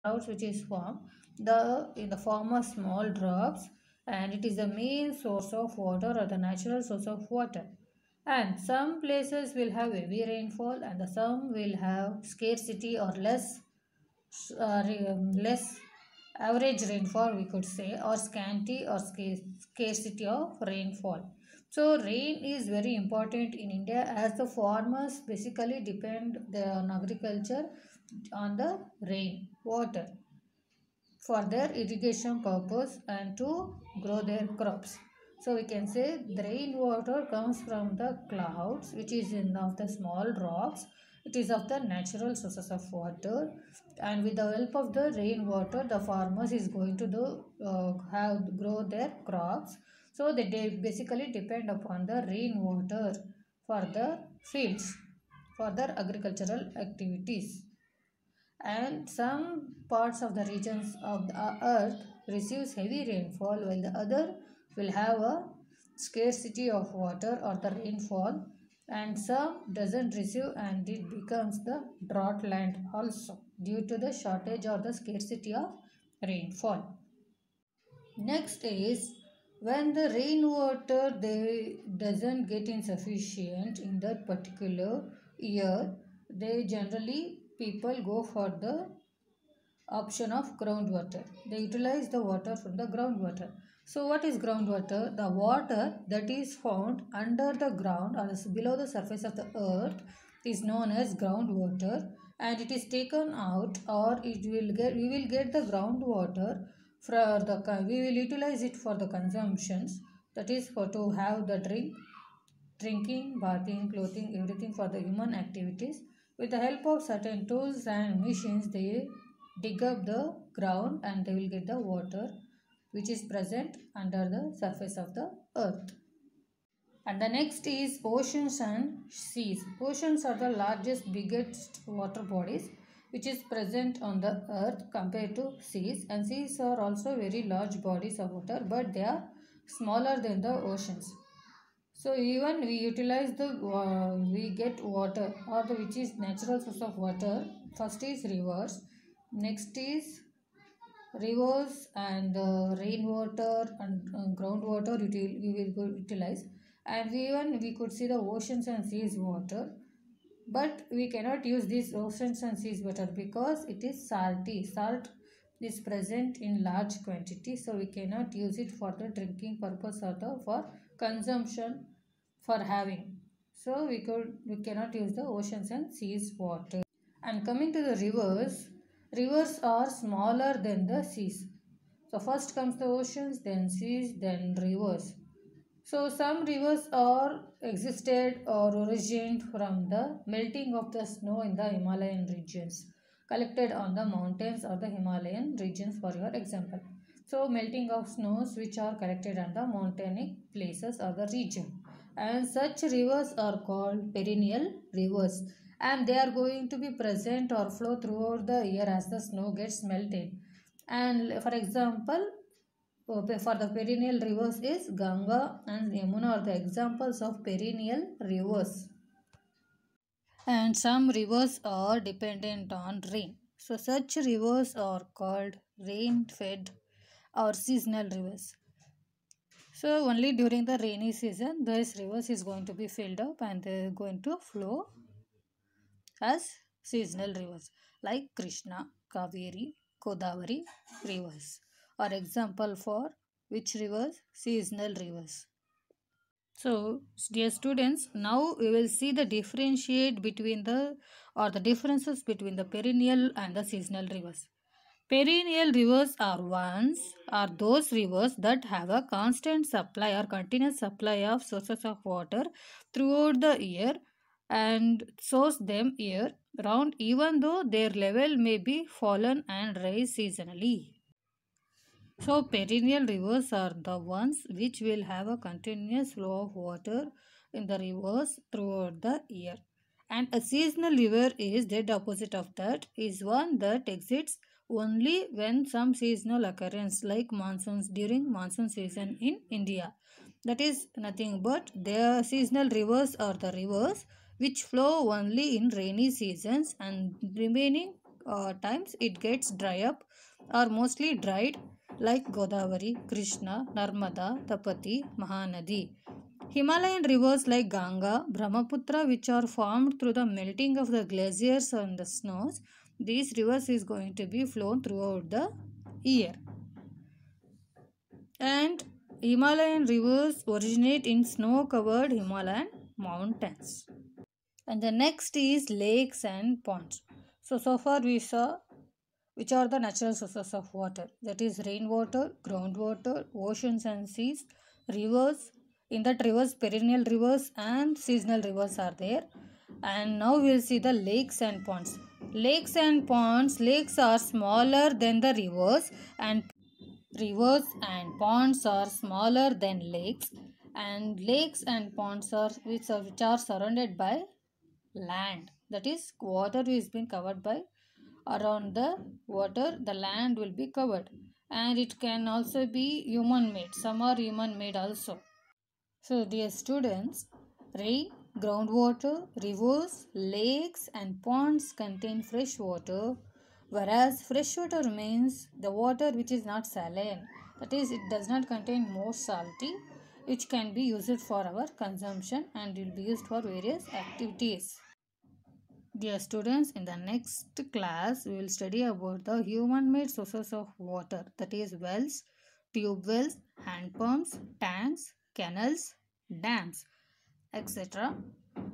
clouds which is formed in the form of small drops, and it is the main source of water or the natural source of water. And some places will have heavy rainfall and some will have scarcity or less average rainfall, we could say, or scanty or scarcity of rainfall. So rain is very important in India as the farmers basically depend on agriculture on the rain water for their irrigation purpose and to grow their crops. So we can say the rainwater comes from the clouds, which is in of the small drops. It is of the natural sources of water, and with the help of the rainwater, the farmers is going to have grow their crops. So they basically depend upon the rainwater for the fields, for their agricultural activities. And some parts of the regions of the earth receives heavy rainfall while the other will have a scarcity of water or the rainfall, and some doesn't receive and it becomes the drought land also due to the shortage or the scarcity of rainfall. Next is when the rainwater they doesn't get insufficient in that particular year, they generally people go for the option of groundwater. They utilize the water from the groundwater. So what is groundwater? The water that is found under the ground or below the surface of the earth is known as groundwater, and it is taken out, or we will get the groundwater for the we will utilize it for the consumptions, that is for to have the drinking, bathing, clothing, everything for the human activities. With the help of certain tools and machines, they dig up the ground and they will get the water which is present under the surface of the earth. And the next is oceans and seas. Oceans are the largest, biggest water bodies which is present on the earth compared to seas, and seas are also very large bodies of water, but they are smaller than the oceans. So even we utilize the we get water or the which is natural source of water. First is rivers, next is rivers and rainwater and groundwater we will utilize, and we could see the oceans and seas water, but we cannot use this oceans and seas water because it is salty. Salt is present in large quantity, so we cannot use it for the drinking purpose or the for consumption for having. So we cannot use the oceans and seas water. And coming to the rivers, rivers are smaller than the seas. So first comes the oceans, then seas, then rivers. So some rivers are existed or originated from the melting of the snow in the Himalayan regions, collected on the mountains or the Himalayan regions for your example. So melting of snows which are collected on the mountainic places or the region. And such rivers are called perennial rivers, and they are going to be present or flow throughout the year as the snow gets melted. And for example, for the perennial rivers is Ganga and Yamuna are the examples of perennial rivers. And some rivers are dependent on rain. So such rivers are called rain-fed or seasonal rivers. So only during the rainy season, these rivers is going to be filled up and they are going to flow as seasonal rivers like Krishna, Kaveri, Godavari rivers are example for which rivers? Seasonal rivers. So, dear students, now we will see the differentiate between the differences between the perennial and the seasonal rivers. Perennial rivers are those rivers that have a constant supply or continuous supply of sources of water throughout the year and source them year round, even though their level may be fallen and rise seasonally. So perennial rivers are the ones which will have a continuous flow of water in the rivers throughout the year. And a seasonal river is the opposite of that, is one that exists only when some seasonal occurrence like monsoons during monsoon season in India. That is nothing but the seasonal rivers are the rivers which flow only in rainy seasons and remaining times it gets dry up or mostly dried like Godavari, Krishna, Narmada, Tapati, Mahanadi. Himalayan rivers like Ganga, Brahmaputra, which are formed through the melting of the glaciers and the snows, these rivers is going to be flown throughout the year. And Himalayan rivers originate in snow-covered Himalayan mountains. And the next is lakes and ponds. So far we saw which are the natural sources of water. That is rainwater, groundwater, oceans and seas, rivers. In that rivers, perennial rivers and seasonal rivers are there. And now we will see the lakes and ponds. Lakes and ponds, lakes are smaller than the rivers and ponds are smaller than lakes, and lakes and ponds are which are surrounded by land. That is, water is being covered by around the water, the land will be covered, and it can also be human made. Some are human made also. So, dear students, rain, groundwater, rivers, lakes, and ponds contain fresh water, whereas freshwater means the water which is not saline, that is, it does not contain more salty, which can be used for our consumption and will be used for various activities. Dear students, in the next class, we will study about the human-made sources of water, that is wells, tube wells, hand pumps, tanks, canals, dams, etc.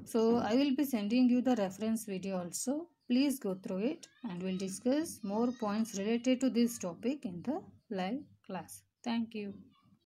So, I will be sending you the reference video also. Please go through it and we'll discuss more points related to this topic in the live class. Thank you.